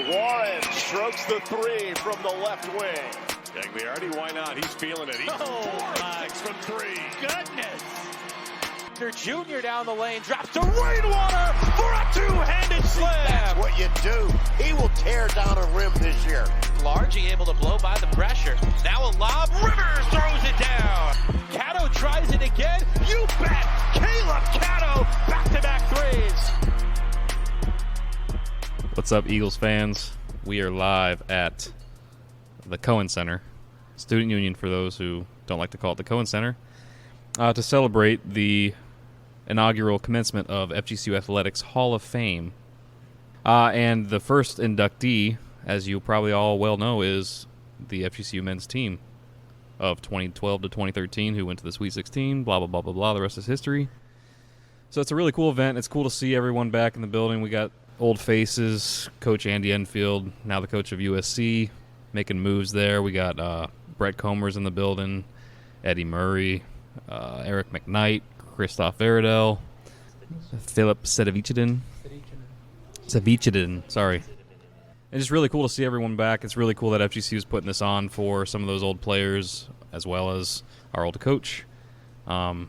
Warren strokes the three from the left wing. Gagliardi, why not? He's feeling it. He's from three. Goodness. Junior down the lane, drops to Rainwater for a two-handed slam. That's what you do. He will tear down a rim this year. Largely able to blow by the pressure. Now a lob. Rivers throws it down. Cato tries it again. You bet. Caleb Cato, back-to-back threes. What's up, Eagles fans? We are live at the Cohen Center, Student Union for those who don't like to call it the Cohen Center, to celebrate the inaugural commencement of FGCU Athletics Hall of Fame. And the first inductee, as you probably all well know, is the FGCU men's team of 2012 to 2013 who went to the Sweet 16, blah, blah, blah, blah, blah. The rest is history. So it's a really cool event. It's cool to see everyone back in the building. We got old faces, Coach Andy Enfield, now the coach of USC, making moves there. We got Brett Comer's in the building, Eddie Murray, Eric McKnight, Christoph Veridel, Philip Cevichidin, sorry. It's just really cool to see everyone back. It's really cool that FGCU is putting this on for some of those old players as well as our old coach, old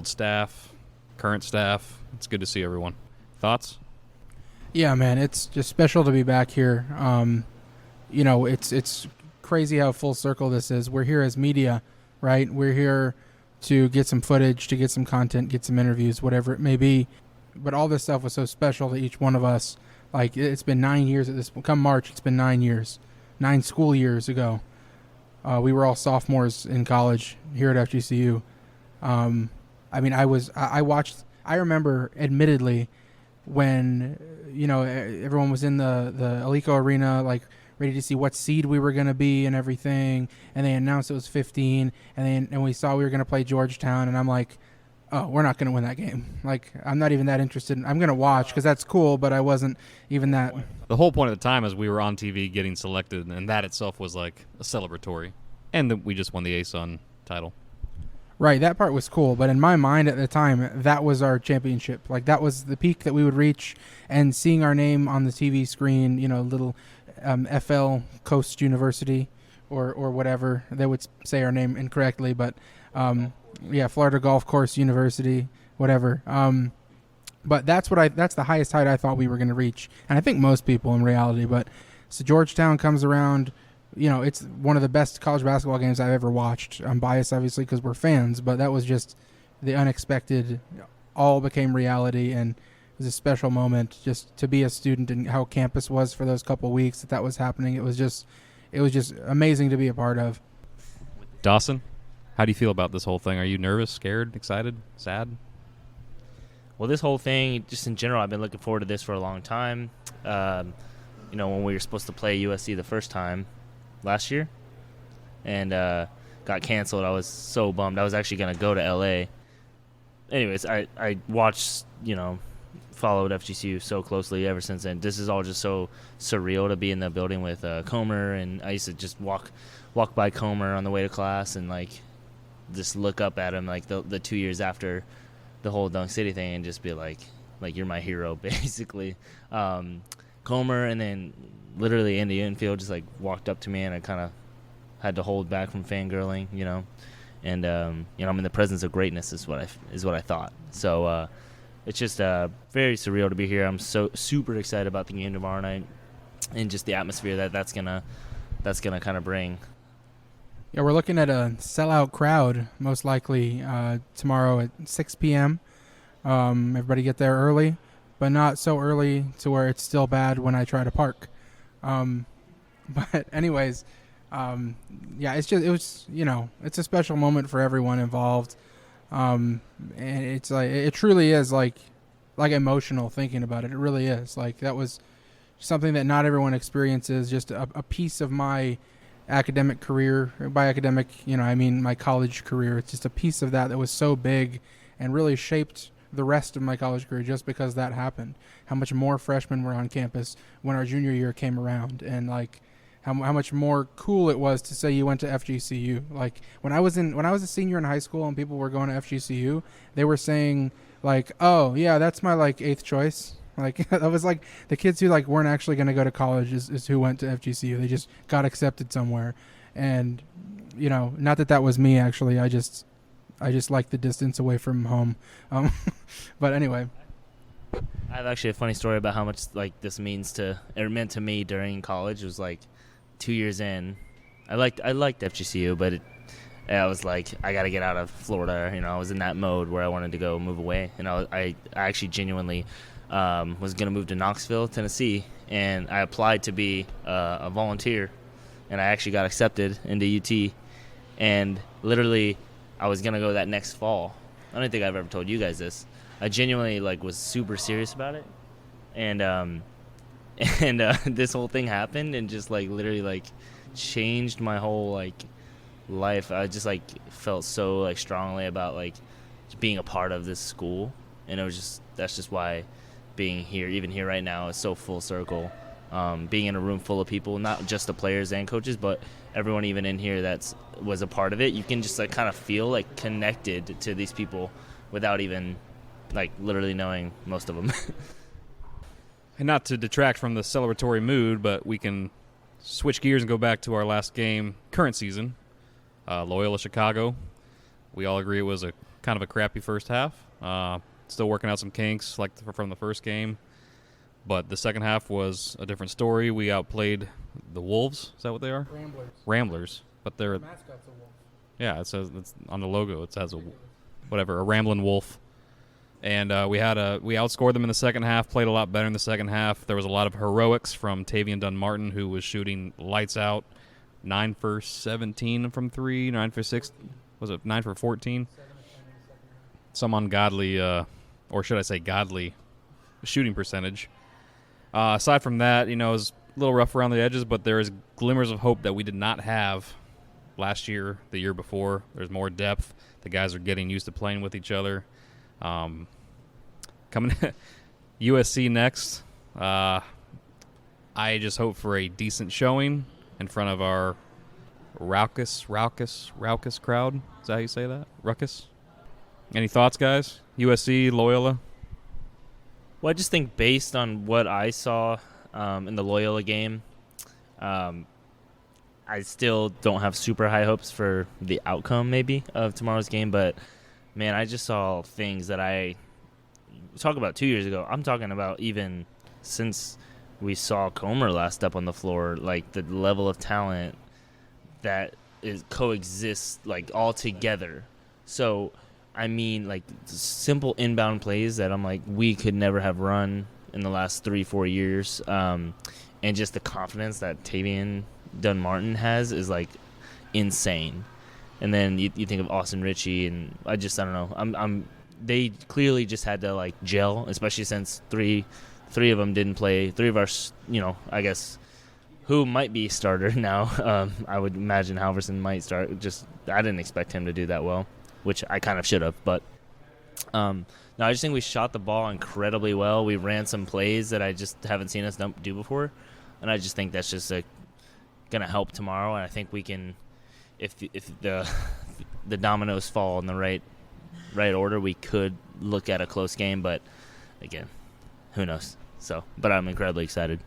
staff, current staff. It's good to see everyone. Thoughts? Yeah, man, it's just special to be back here. It's crazy how full circle this is. We're here as media, right? We're here to get some footage, to get some content, get some interviews, whatever it may be. But all this stuff was so special to each one of us. Like, it's been 9 years at this. Come March, it's been 9 years. 9 school years ago. We were all sophomores in college here at FGCU. I remember, admittedly, when, everyone was in the Alico Arena, like, ready to see what seed we were going to be and everything, and they announced it was 15, and we saw we were going to play Georgetown, and I'm like, oh, we're not going to win that game. Like, I'm not even that interested. I'm going to watch because that's cool, but I wasn't even that. The whole point at the time is we were on TV getting selected, and that itself was like a celebratory, and that we just won the ASUN title. Right, that part was cool, but in my mind at the time, that was our championship. Like, that was the peak that we would reach, and seeing our name on the TV screen, little FL Coast University or whatever. They would say our name incorrectly, but Florida Golf Course University, whatever. But that's the highest height I thought we were going to reach, and I think most people in reality. But so Georgetown comes around. It's one of the best college basketball games I've ever watched. I'm biased, obviously, because we're fans, but that was just the unexpected. All became reality, and it was a special moment just to be a student and how campus was for those couple weeks that was happening. It was just amazing to be a part of. Dawson, how do you feel about this whole thing? Are you nervous, scared, excited, sad? Well, this whole thing, just in general, I've been looking forward to this for a long time. When we were supposed to play USC the first time last year and got canceled, I was so bummed. I was actually going to go to LA. Anyways, I watched, followed FGCU so closely ever since then. This is all just so surreal to be in the building with Comer, and I used to just walk by Comer on the way to class and just look up at him the 2 years after the whole Dunk City thing and just be like you're my hero, basically. Comer, and then literally Andy Enfield just walked up to me, and I kind of had to hold back from fangirling, and I'm in the presence of greatness is what I thought. So it's just very surreal to be here. I'm so super excited about the game tomorrow night and just the atmosphere that's gonna kind of bring. Yeah, we're looking at a sellout crowd most likely tomorrow at 6 p.m. Everybody get there early, but not so early to where it's still bad when I try to park. But anyways, it's a special moment for everyone involved. And it's it truly is emotional thinking about it. It really is. That was something that not everyone experiences, just a piece of my academic career. By academic, I mean my college career. It's just a piece of that was so big and really shaped the rest of my college career just because that happened. How much more freshmen were on campus when our junior year came around, and how much more cool it was to say you went to FGCU. When I was a senior in high school and people were going to FGCU, they were saying oh yeah, that's my 8th choice. Like that was like the kids who like weren't actually going to go to college is who went to FGCU. They just got accepted somewhere, and not that was me actually. I just like the distance away from home. But anyway, I have actually a funny story about how much like this meant to me during college. It was like 2 years in. I liked FGCU, but I was like, I got to get out of Florida. I was in that mode where I wanted to go move away, and I actually genuinely was going to move to Knoxville, Tennessee, and I applied to be a volunteer, and I actually got accepted into UT, and literally I was going to go that next fall. I don't think I've ever told you guys this. I genuinely like was super serious about it, and this whole thing happened and just like literally like changed my whole like life. I just like felt so like strongly about like being a part of this school, and that's just why being here, even here right now, is so full circle. Being in a room full of people, not just the players and coaches, but everyone even in here was a part of it. You can just like kind of feel like connected to these people without even like literally knowing most of them. And not to detract from the celebratory mood, but we can switch gears and go back to our last game, current season, Loyola Chicago. We all agree it was a kind of a crappy first half. Still working out some kinks like from the first game. But the second half was a different story. We outplayed the Wolves. Is that what they are? Ramblers. But they're... The mascot's a wolf. Yeah, it's on the logo. It says a rambling wolf. And we outscored them in the second half, played a lot better in the second half. There was a lot of heroics from Tavian Dunn-Martin, who was shooting lights out, 9 for 17 from 3, 9 for 6, was it 9 for 14? Some ungodly, or should I say godly, shooting percentage. Aside from that, it was a little rough around the edges, but there is glimmers of hope that we did not have last year, the year before. There's more depth. The guys are getting used to playing with each other. Coming USC next. I just hope for a decent showing in front of our raucous crowd. Is that how you say that? Ruckus? Any thoughts, guys? USC, Loyola? Well, I just think based on what I saw in the Loyola game, I still don't have super high hopes for the outcome maybe of tomorrow's game, but man, I just saw things that I talk about 2 years ago. I'm talking about even since we saw Comer last step on the floor, like the level of talent that coexists like all together. So, I mean, like simple inbound plays that I'm like, we could never have run in the last 3-4 years. And just the confidence that Tavian Dunn-Martin has is like insane. And then you think of Austin Ritchie, and I don't know. They clearly just had to like gel, especially since three of them didn't play. Three of our, I guess, who might be starter now. I would imagine Halverson might start. I didn't expect him to do that well, which I kind of should have. But no, I just think we shot the ball incredibly well. We ran some plays that I just haven't seen us do before, and I just think that's just gonna help tomorrow. And I think we can. If the dominoes fall in the right order, we could look at a close game. But again, who knows? But I'm incredibly excited.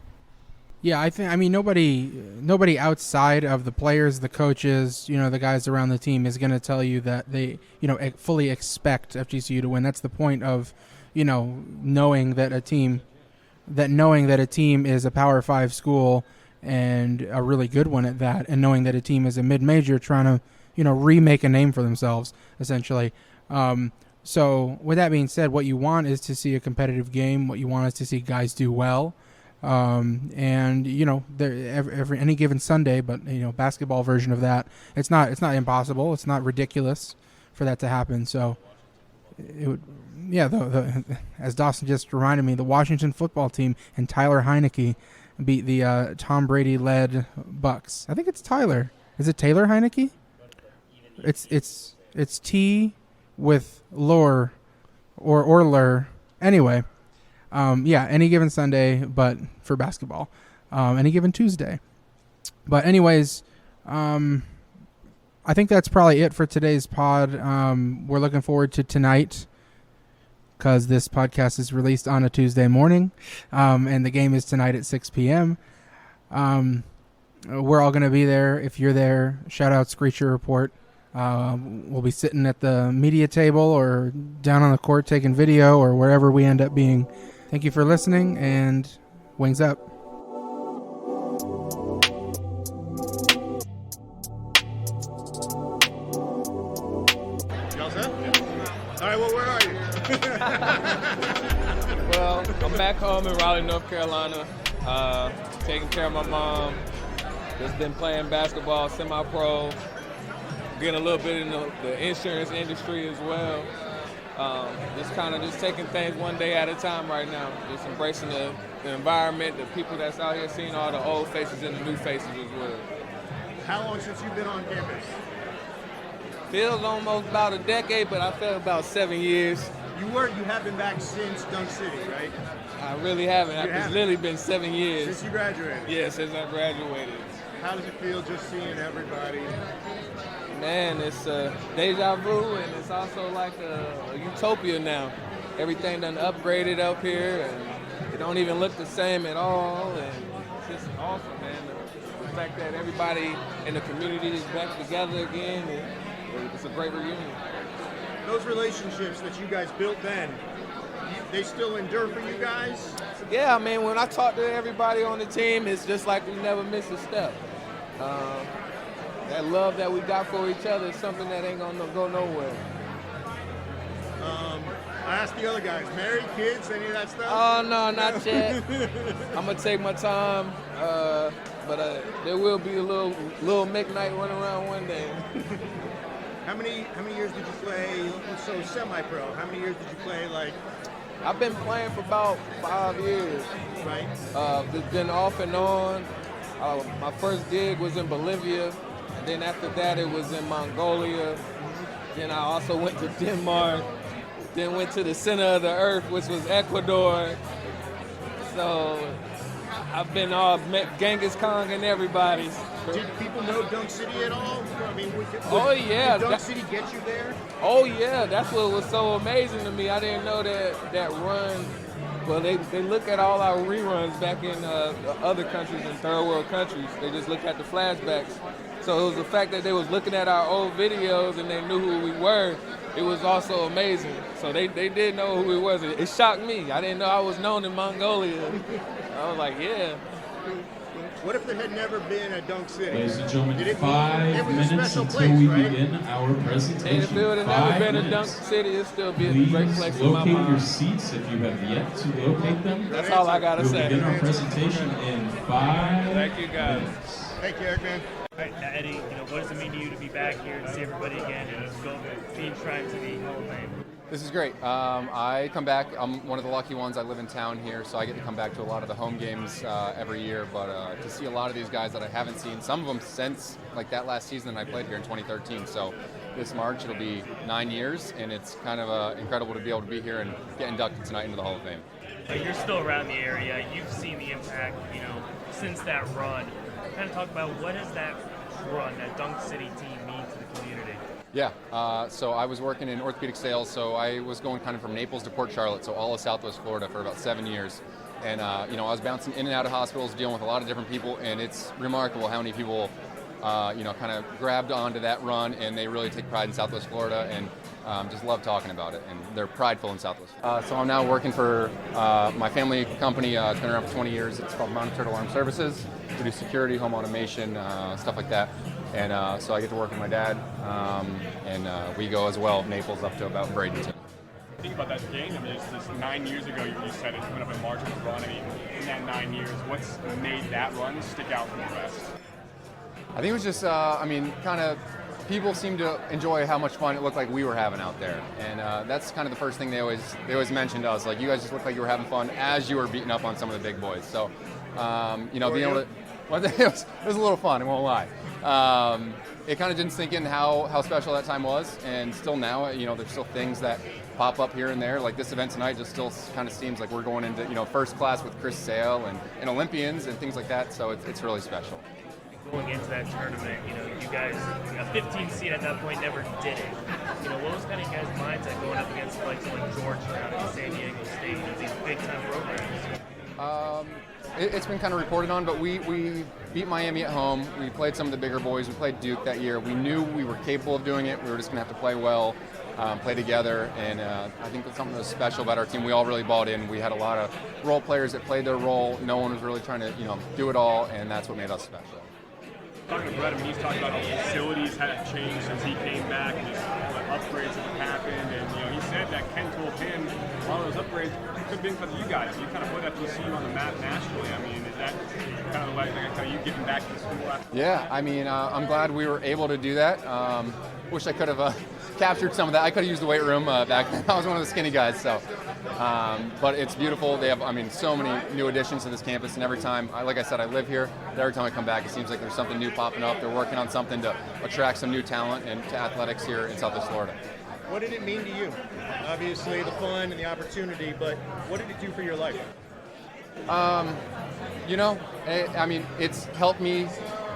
Yeah, I mean nobody outside of the players, the coaches, the guys around the team is going to tell you that they fully expect FGCU to win. That's the point of knowing that a team is a Power 5 school, and a really good one at that, and knowing that a team is a mid-major trying to, remake a name for themselves, essentially. So with that being said, what you want is to see a competitive game. What you want is to see guys do well. And, any given Sunday, but, basketball version of that, it's not impossible. It's not ridiculous for that to happen. So it would, as Dawson just reminded me, the Washington football team and Tyler Heineke beat the Tom Brady-led Bucks. I think it's Tyler. Is it Taylor Heineke? It's T with lure or lure. Anyway, any given Sunday, but for basketball, any given Tuesday. But anyways, I think that's probably it for today's pod. We're looking forward to tonight. because this podcast is released on a Tuesday morning, and the game is tonight at 6 p.m. We're all going to be there. If you're there, shout out Screecher Report. We'll be sitting at the media table or down on the court taking video or wherever we end up being. Thank you for listening, and wings up. Y'all set? All right, well, where are you? Well, I'm back home in Raleigh, North Carolina, taking care of my mom. Just been playing basketball, semi-pro, getting a little bit in the insurance industry as well. Just kind of just taking things one day at a time right now. Just embracing the environment, the people that's out here, seeing all the old faces and the new faces as well. How long since you've been on campus? Feels almost about a decade, but I feel about 7 years. You have been back since Dunk City, right? I really haven't. It's literally been 7 years. Since you graduated? Yeah, since I graduated. How does it feel just seeing everybody? Man, it's deja vu, and it's also like a utopia now. Everything done upgraded up here, and it don't even look the same at all, and it's just awesome, man. The fact that everybody in the community is back together again, it's a great reunion. Those relationships that you guys built then, they still endure for you guys? Yeah, I mean, when I talk to everybody on the team, it's just like we never miss a step. That love that we got for each other is something that ain't gonna go nowhere. I asked the other guys, married, kids, any of that stuff? Oh, no, not yet. I'm gonna take my time, but there will be a little McKnight running around one day. How many years did you play, so semi-pro, how many years did you play, like? I've been playing for about 5 years. Right. It's been off and on. My first gig was in Bolivia, and then after that it was in Mongolia. Then I also went to Denmark, then went to the center of the earth, which was Ecuador. So I've been met Genghis Khan and everybody. Did people know Dunk City at all? I mean, yeah. Did Dunk City get you there? Oh yeah, that's what was so amazing to me. I didn't know that run. Well, they look at all our reruns back in other countries, in third world countries. They just look at the flashbacks. So it was the fact that they was looking at our old videos and they knew who we were. It was also amazing. So they did know who we was. It shocked me. I didn't know I was known in Mongolia. I was like, yeah. What if there had never been a Dunk City? Ladies and gentlemen, Did it 5 mean it was a minutes special until place, we right? begin our presentation. And if it would have never been a Dunk City, it'd still be a great place in my Please locate your mind. seats if you have yet to locate them. That's all I gotta We'll say. begin our presentation in 5 Thank you, guys. minutes. Thank you, Eric, man. All right, now, Eddie, what does it mean to you to be back here and see everybody again and go be enshrined to the Hall of Fame? This is great. I come back. I'm one of the lucky ones. I live in town here, so I get to come back to a lot of the home games every year. But to see a lot of these guys that I haven't seen, some of them since like that last season I played here in 2013. So this March it'll be 9 years, and it's kind of incredible to be able to be here and get inducted tonight into the Hall of Fame. You're still around the area. You've seen the impact, since that run. Kind of talk about what does that run, that Dunk City team mean to the community? Yeah, so I was working in orthopedic sales, so I was going kind of from Naples to Port Charlotte, so all of Southwest Florida for about 7 years. And, I was bouncing in and out of hospitals, dealing with a lot of different people, and it's remarkable how many people, kind of grabbed onto that run, and they really take pride in Southwest Florida and just love talking about it, and they're prideful in Southwest Florida. So I'm now working for my family company. It's been around for 20 years. It's called Mountain Turtle Armed Services. We do security, home automation, stuff like that. And so I get to work with my dad, and we go as well, Naples up to about Bradenton. Think about that game. I mean, it's just 9 years ago you said it coming up in March of the run. I mean, in that 9 years, what's made that run stick out from the rest? I think it was just, kind of people seem to enjoy how much fun it looked like we were having out there. And that's kind of the first thing they always mentioned to us. Like, you guys just looked like you were having fun as you were beating up on some of the big boys. So, being able to... Well, it was a little fun, I won't lie. It kind of didn't sink in how special that time was, and still now, there's still things that pop up here and there. Like this event tonight just still kind of seems like we're going into, first class with Chris Sale and Olympians and things like that, so it's really special. Going into that tournament, you guys, a 15 seed at that point, never did it. What was kind of your guys' mindset going up against like Georgetown and San Diego State, these big-time programs? It's been kind of reported on, but we beat Miami at home. We played some of the bigger boys. We played Duke that year. We knew we were capable of doing it. We were just going to have to play well, play together, and I think that's something that was special about our team. We all really bought in. We had a lot of role players that played their role. No one was really trying to do it all, and that's what made us special. Talking to Brett, he's talking about how the facilities had changed since he came back and just what upgrades have happened. And he said that Ken told him a lot of those upgrades could have been for you guys. You kind of put FGCU on the map nationally. Is that kind of the way kind of you getting back to school after? Yeah, I'm glad we were able to do that. Wish I could have captured some of that. I could have used the weight room back then. I was one of the skinny guys, so. But it's beautiful. They have, so many new additions to this campus, and every time, like I said, I live here. Every time I come back, it seems like there's something new popping up. They're working on something to attract some new talent and to athletics here in Southwest Florida. What did it mean to you? Obviously, the fun and the opportunity, but what did it do for your life? It's helped me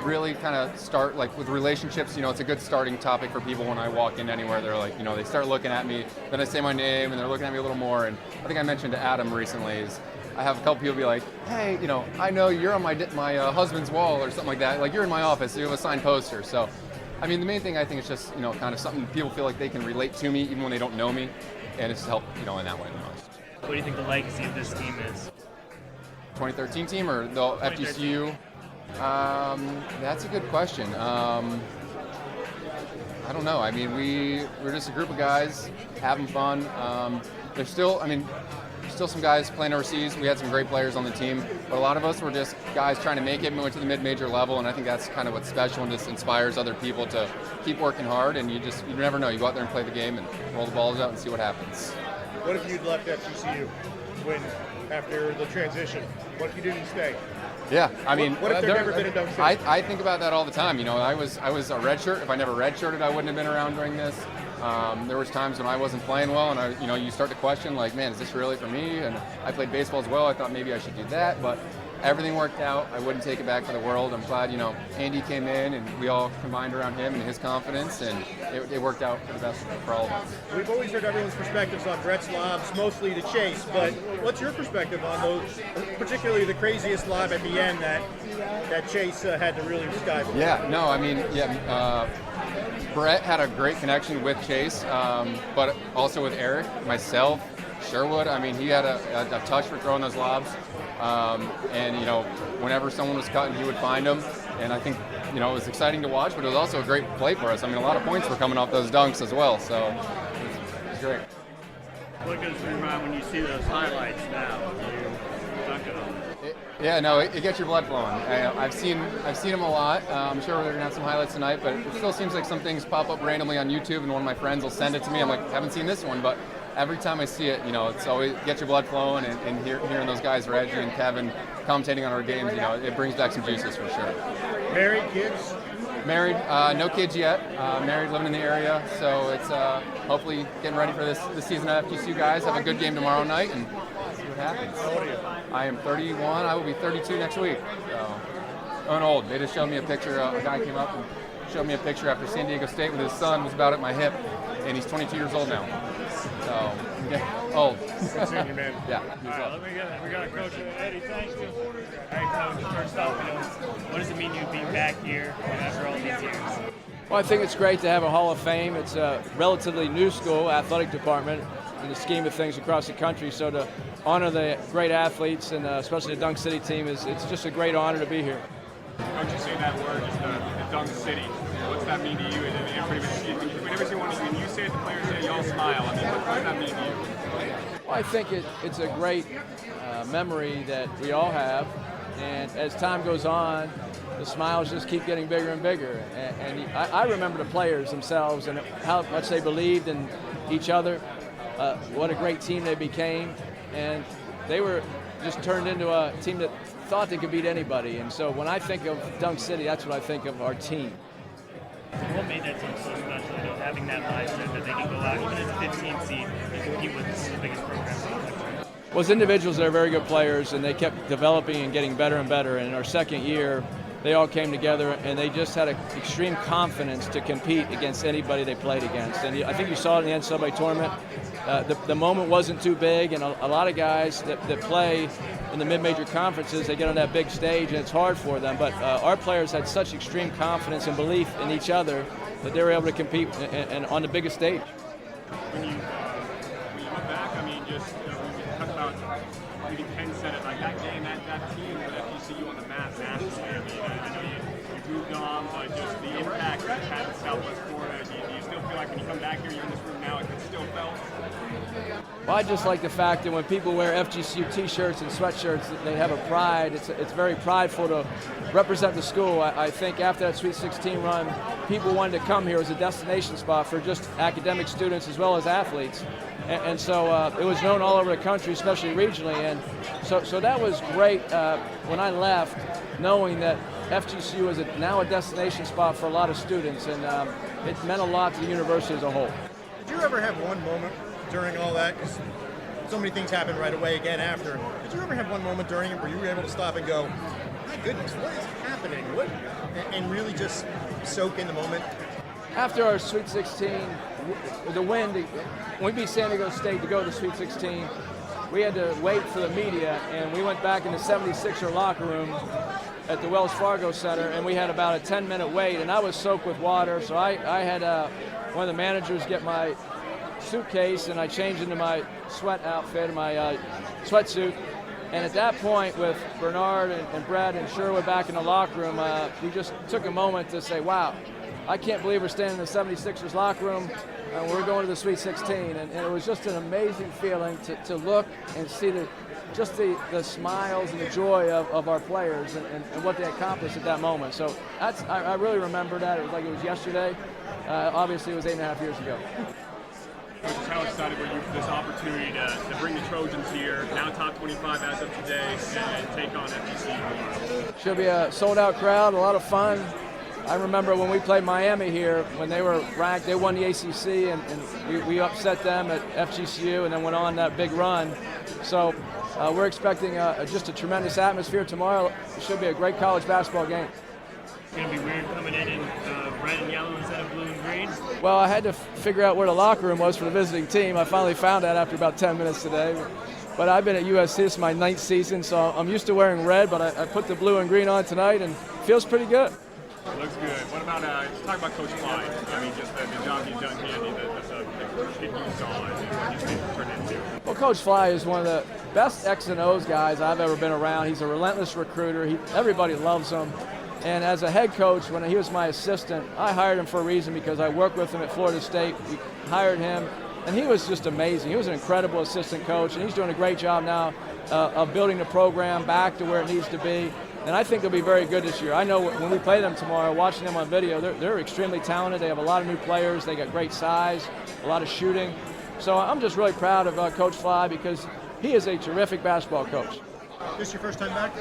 really kind of start with relationships. It's a good starting topic for people when I walk in anywhere. They're like, they start looking at me, then I say my name, and they're looking at me a little more. And I think I mentioned to Adam recently is I have a couple people be like, hey, I know you're on my husband's wall or something like that. Like, you're in my office, you have a signed poster. So, the main thing I think is just, kind of something people feel like they can relate to me even when they don't know me. And it's helped, in that way the most. What do you think the legacy of this team is? 2013 team or the FGCU? That's a good question. I don't know. We're just a group of guys having fun. There's still some guys playing overseas. We had some great players on the team, but a lot of us were just guys trying to make it. We went to the mid-major level, and I think that's kind of what's special and just inspires other people to keep working hard. And you never know. You go out there and play the game and roll the balls out and see what happens. What if you'd left FGCU after the transition? What if you didn't stay? Yeah, what if there never been a Dunk City? I think about that all the time. I was a redshirt. If I never redshirted, I wouldn't have been around during this. There was times when I wasn't playing well, and you start to question, like, man, is this really for me? And I played baseball as well. I thought maybe I should do that, but everything worked out. I wouldn't take it back for the world. I'm glad, Andy came in and we all combined around him and his confidence, and it worked out for the best for all of us. We've always heard everyone's perspectives on Brett's lobs, mostly to Chase, but what's your perspective on those, particularly the craziest lob at the end that Chase had to really sky for? Brett had a great connection with Chase, but also with Eric, myself, Sherwood. He had a touch for throwing those lobs. Whenever someone was cutting, he would find them. And I think, it was exciting to watch, but it was also a great play for us. A lot of points were coming off those dunks as well, so it was great. What goes through your mind when you see those highlights now? It gets your blood flowing. I've seen them a lot. I'm sure we're going to have some highlights tonight, but it still seems like some things pop up randomly on YouTube, and one of my friends will send it to me. I'm like, haven't seen this one, but every time I see it, it's always gets your blood flowing, and hearing those guys, Reggie and Kevin, commentating on our games, it brings back some juices for sure. Married, kids? Married, no kids yet. Married, living in the area, so it's hopefully getting ready for this season of FGCU guys. Have a good game tomorrow night and see what happens. How old are you? I am 31. I will be 32 next week. So, I'm old. They just showed me a picture. A guy came up and showed me a picture after San Diego State with his son was about at my hip, and he's 22 years old now. So, yeah, old. Continue, man. Yeah. All right, we got a coach. Eddie, thank you. All right, coach. First off, what does it mean you being back here after all these years? Well, I think it's great to have a Hall of Fame. It's a relatively new school, athletic department, in the scheme of things across the country. So to honor the great athletes and especially the Dunk City team, it's just a great honor to be here. Don't you say that word, just the Dunk City. What's that mean to you? Whenever when you say it, the players say, y'all smile. What does that mean to you? Well, I think it's a great memory that we all have. And as time goes on, the smiles just keep getting bigger and bigger. And I remember the players themselves and how much they believed in each other, what a great team they became. And they were just turned into a team that thought they could beat anybody. And so when I think of Dunk City, that's what I think of our team. What made that team so special, having that mindset that they can go out, even as a 15 seed, and compete with the biggest programs in the country? Well, as individuals, they're very good players, and they kept developing and getting better and better. And in our second year, they all came together and they just had an extreme confidence to compete against anybody they played against. And I think you saw it in the NCAA tournament. The moment wasn't too big, and a lot of guys that play in the mid-major conferences, they get on that big stage and it's hard for them. But our players had such extreme confidence and belief in each other that they were able to compete and on the biggest stage. When you look back, I mean, just we talked about maybe Ken said it, like that game, that team with FGCU on the map nationally. I mean, I know you moved on, but just the impact that you had in Southwest Florida, do you still feel like when you come back here, you're in this room now, it still felt? Well, I just like the fact that when people wear FGCU T-shirts and sweatshirts, they have a pride. It's very prideful to represent the school. I think after that Sweet 16 run, people wanted to come here as a destination spot for just academic students as well as athletes. And so it was known all over the country, especially regionally. And so that was great when I left, knowing that FGCU is now a destination spot for a lot of students, and it meant a lot to the university as a whole. Did you ever have one moment during all that? Because so many things happened right away again after. Did you ever have one moment during it where you were able to stop and go, my goodness, what is happening? And really just soak in the moment? After our Sweet 16, the win, when we beat San Diego State to go to the Sweet 16, we had to wait for the media, and we went back in the 76er locker room at the Wells Fargo Center, and we had about a 10-minute wait, and I was soaked with water, so I had one of the managers get my suitcase, and I changed into my sweat outfit, my sweatsuit. And at that point, with Bernard and Brett and Sherwood back in the locker room, we just took a moment to say, wow, I can't believe we're standing in the 76ers locker room and we're going to the Sweet 16. And it was just an amazing feeling to look and see the smiles and the joy of our players and what they accomplished at that moment. So I really remember that. It was like it was yesterday. Obviously, it was 8.5 years ago. Coach, how excited were you for this opportunity to bring the Trojans here, now top 25 as of today, and take on FGCU? Should be a sold-out crowd, a lot of fun. I remember when we played Miami here, when they were ranked, they won the ACC, and we upset them at FGCU and then went on that big run. So we're expecting just a tremendous atmosphere tomorrow. It should be a great college basketball game. It's going to be weird coming in red and yellow instead of blue and green. Well, I had to figure out where the locker room was for the visiting team. I finally found that after about 10 minutes today. But I've been at USC, this is my 9th season, so I'm used to wearing red, but I put the blue and green on tonight, and it feels pretty good. Looks good. What about, talk about Coach Fly. I mean, just the job he's done here, the kid you saw and what he's been turned into. Well, Coach Fly is one of the best X and O's guys I've ever been around. He's a relentless recruiter. Everybody loves him. And as a head coach, when he was my assistant, I hired him for a reason because I worked with him at Florida State. We hired him, and he was just amazing. He was an incredible assistant coach, and he's doing a great job now of building the program back to where it needs to be. And I think they'll be very good this year. I know when we play them tomorrow, watching them on video, they're extremely talented. They have a lot of new players. They got great size, a lot of shooting. So I'm just really proud of Coach Fly because he is a terrific basketball coach. This your first time back?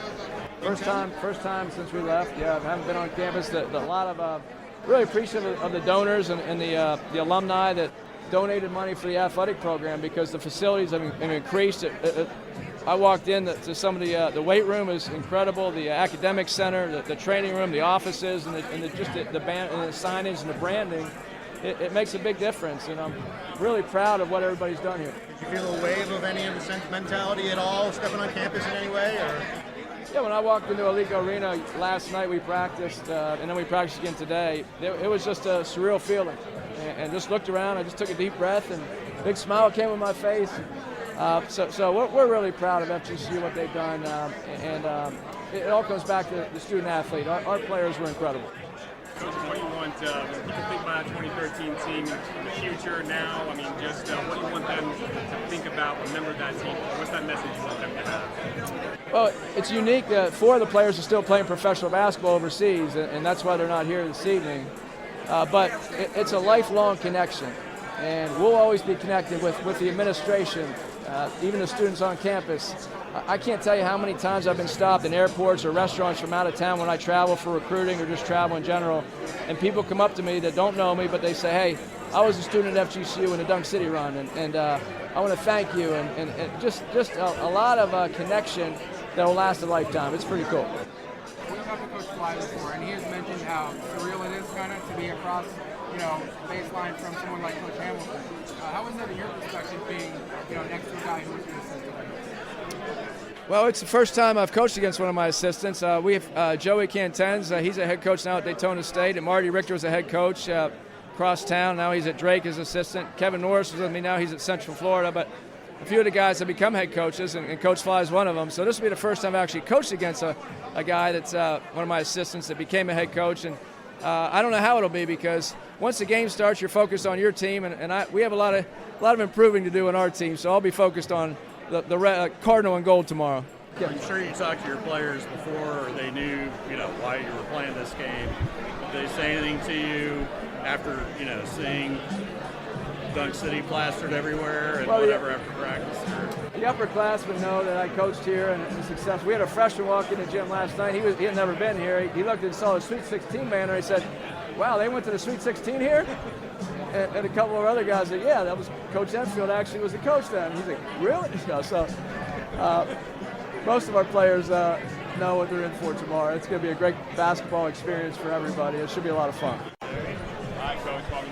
First time since we left. Yeah, I haven't been on campus. A lot of really appreciative of the donors and the alumni that donated money for the athletic program because the facilities have increased. I walked in to some of the weight room is incredible. The academic center, the training room, the offices, and the band and the signage and the branding. It makes a big difference, and I'm really proud of what everybody's done here. Did you feel a wave of any of the sentimentality at all, stepping on campus in any way? Or? Yeah, when I walked into Alico Arena last night, we practiced, and then we practiced again today. It was just a surreal feeling, and just looked around. I just took a deep breath, and a big smile came on my face. So we're really proud of FGCU, what they've done, and it all comes back to the student athlete. Our players were incredible. Coach, what do you want when people think about a 2013 team in the future now? I mean, just what do you want them to think about, remember that team? What's that message you want them to have? Well, it's unique. 4 of the players are still playing professional basketball overseas, and that's why they're not here this evening. But it's a lifelong connection, and we'll always be connected with the administration, even the students on campus. I can't tell you how many times I've been stopped in airports or restaurants from out of town when I travel for recruiting or just travel in general, and people come up to me that don't know me, but they say, hey, I was a student at FGCU in the Dunk City run, and I want to thank you, and just a lot of connection that will last a lifetime. It's pretty cool. When you talk to Coach fly before, and he has mentioned how surreal it is kind of to be across, baseline from someone like Coach Hamilton. How was that in your perspective, being, next to a guy who was your assistant? Well, it's the first time I've coached against one of my assistants. We have Joey Cantenz. He's a head coach now at Daytona State, and Marty Richter was a head coach across town. Now he's at Drake as assistant. Kevin Norris was with me. Now he's at Central Florida. But a few of the guys have become head coaches, and Coach Fly is one of them. So this will be the first time I've actually coached against a guy that's one of my assistants that became a head coach. And I don't know how it'll be, because once the game starts, you're focused on your team, and we have a lot of improving to do in our team. So I'll be focused on the Cardinal and gold tomorrow. I'm sure you talked to your players before they knew, why you were playing this game. Did they say anything to you after, seeing Dunk City plastered everywhere and whatever after practice? The upperclassmen know that I coached here and it's successful. We had a freshman walk in the gym last night. He had never been here. He looked and saw the Sweet 16 banner. He said, "Wow, they went to the Sweet 16 here?" And a couple of other guys said, "Yeah, that was Coach Enfield actually was the coach then." And he's like, "Really?" So most of our players know what they're in for tomorrow. It's going to be a great basketball experience for everybody. It should be a lot of fun. All right, Coach. Well,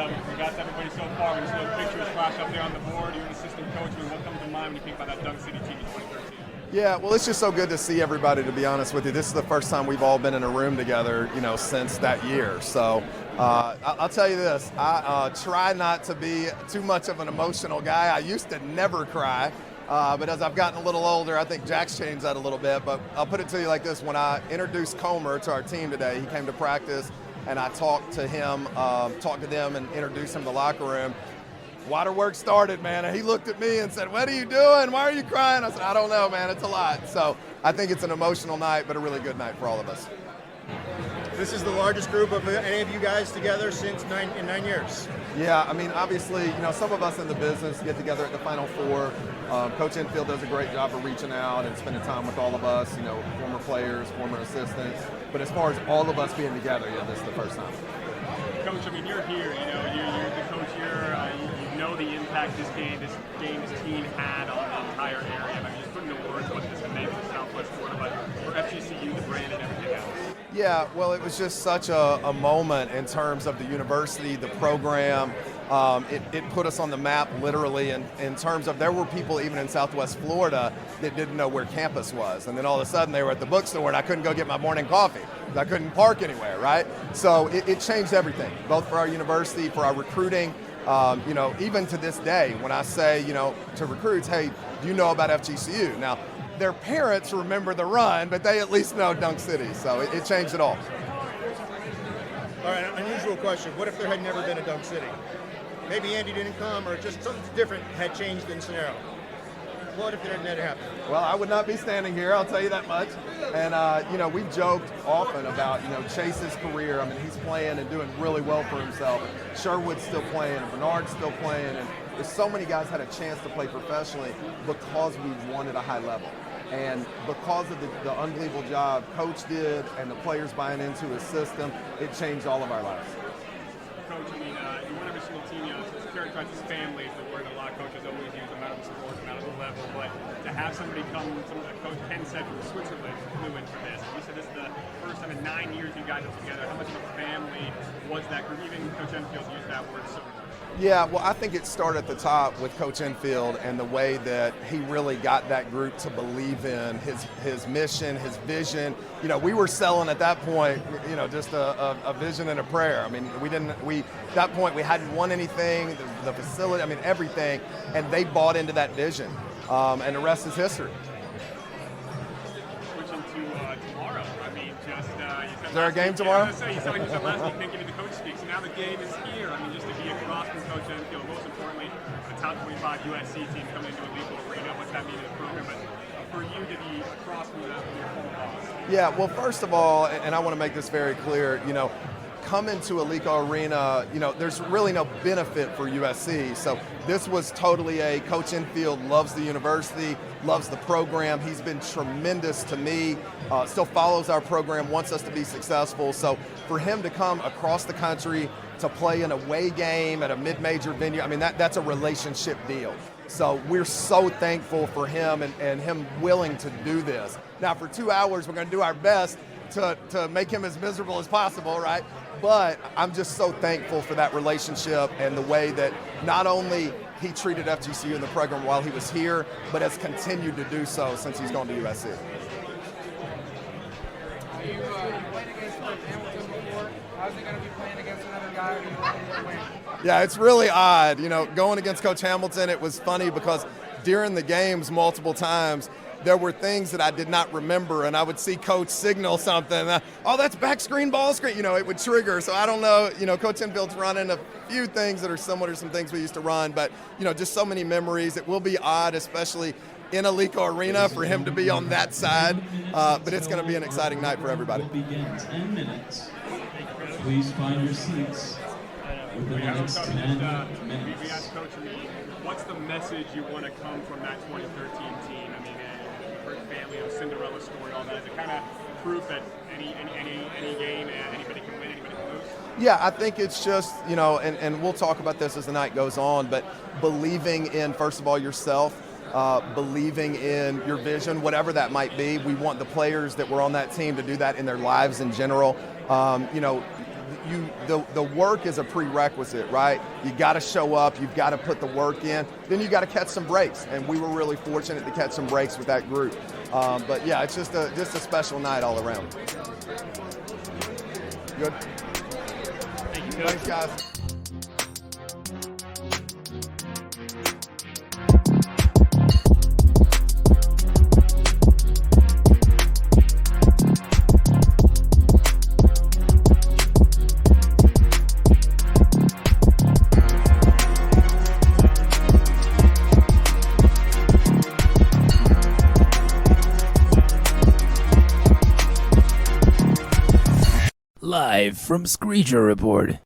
we got everybody so far. We just know pictures flash up there on the board. You're an assistant coach. What comes to mind when you think about that Dunk City team in 2013? Yeah, well, it's just so good to see everybody, to be honest with you. This is the first time we've all been in a room together, since that year. So I'll tell you this. I try not to be too much of an emotional guy. I used to never cry. But as I've gotten a little older, I think Jack's changed that a little bit. But I'll put it to you like this. When I introduced Comer to our team today, he came to practice, and I talked to him, talked to them, and introduced him to the locker room. Waterworks started, man, and he looked at me and said, "What are you doing? Why are you crying?" I said, "I don't know, man. It's a lot." So I think it's an emotional night, but a really good night for all of us. This is the largest group of any of you guys together in 9 years. Yeah, I mean, obviously, some of us in the business get together at the Final Four. Coach Enfield does a great job of reaching out and spending time with all of us, former players, former assistants. But as far as all of us being together, yeah, this is the first time. Coach, I mean, you're here, you're the coach here. You know the impact this team had on the entire area. I mean, just put into words what this can make for Southwest Florida, but for FGCU, the brand, and everything else. Yeah, well, it was just such a moment in terms of the university, the program. It put us on the map, literally, in terms of there were people even in Southwest Florida that didn't know where campus was. And then all of a sudden they were at the bookstore and I couldn't go get my morning coffee. I couldn't park anywhere, right? So it changed everything, both for our university, for our recruiting. Even to this day, when I say, to recruits, "Hey, do you know about FGCU?" Now, their parents remember the run, but they at least know Dunk City. So it changed it all. All right, an unusual question. What if there had never been a Dunk City? Maybe Andy didn't come, or just something different had changed in scenario. What if it had never happened? Well, I would not be standing here, I'll tell you that much. And, we've joked often about, Chase's career. I mean, he's playing and doing really well for himself. Sherwood's still playing, and Bernard's still playing. And there's so many guys had a chance to play professionally because we won at a high level. And because of the unbelievable job Coach did and the players buying into his system, it changed all of our lives. Coach, I mean, you want every single team, it's characterized as family, the word a lot of coaches always use, no matter the sport, no matter the level, but to have somebody come, Coach Penn said from Switzerland, flew in for this. You said this is the first time in 9 years you guys are together. How much of a family was that group? Even Coach Enfield used that word so much. Yeah, well, I think it started at the top with Coach Enfield and the way that he really got that group to believe in his mission, his vision. We were selling at that point, just a vision and a prayer. I mean, at that point we hadn't won anything, the facility, I mean, everything, and they bought into that vision, and the rest is history. Switching to tomorrow, I mean, is there a game tomorrow? You said last week, didn't give me the coach speak, so now the game is here. I mean, just to be across from Coach Enfield, most importantly, a top 25 USC team coming into a legal arena. What's that mean to the program? But for you to be across from your home boss. Yeah, well, first of all, and I want to make this very clear, coming to Alico Arena, there's really no benefit for USC. So this was totally Coach Enfield loves the university, loves the program. He's been tremendous to me, still follows our program, wants us to be successful. So for him to come across the country to play an away game at a mid-major venue, I mean, that's a relationship deal. So we're so thankful for him and him willing to do this. Now for 2 hours, we're going to do our best to make him as miserable as possible, right? But I'm just so thankful for that relationship and the way that not only he treated FGCU in the program while he was here, but has continued to do so since he's gone to USC. You played against Hamilton before. How's it going to be playing against another guy who you win? Yeah, it's really odd. You know, going against Coach Hamilton, it was funny because during the games multiple times, there were things that I did not remember, and I would see Coach signal something. Oh, that's back screen, ball screen. You know, it would trigger. So I don't know. You know, Coach Enfield's running a few things that are similar to some things we used to run, but, you know, just so many memories. It will be odd, especially in Alico Arena, for him to be on that side. But it's going to be an exciting night for everybody. Begin 10 minutes. Please find your seats within the next 10 minutes. We asked Coach, what's the message you want to come from that 2013 team? I mean, her family, Cinderella story, all that. Is it kind of proof that any game, anybody can win, anybody can lose? Yeah, I think it's just, you know, and we'll talk about this as the night goes on, but believing in, first of all, yourself, believing in your vision, whatever that might be. We want the players that were on that team to do that in their lives in general. You know, the work is a prerequisite, right? You got to show up, you've got to put the work in, then you got to catch some breaks, and we were really fortunate to catch some breaks with that group. But yeah, it's just a special night all around. Good. Thank you, Coach. Thanks, guys. Live from Screecher Report.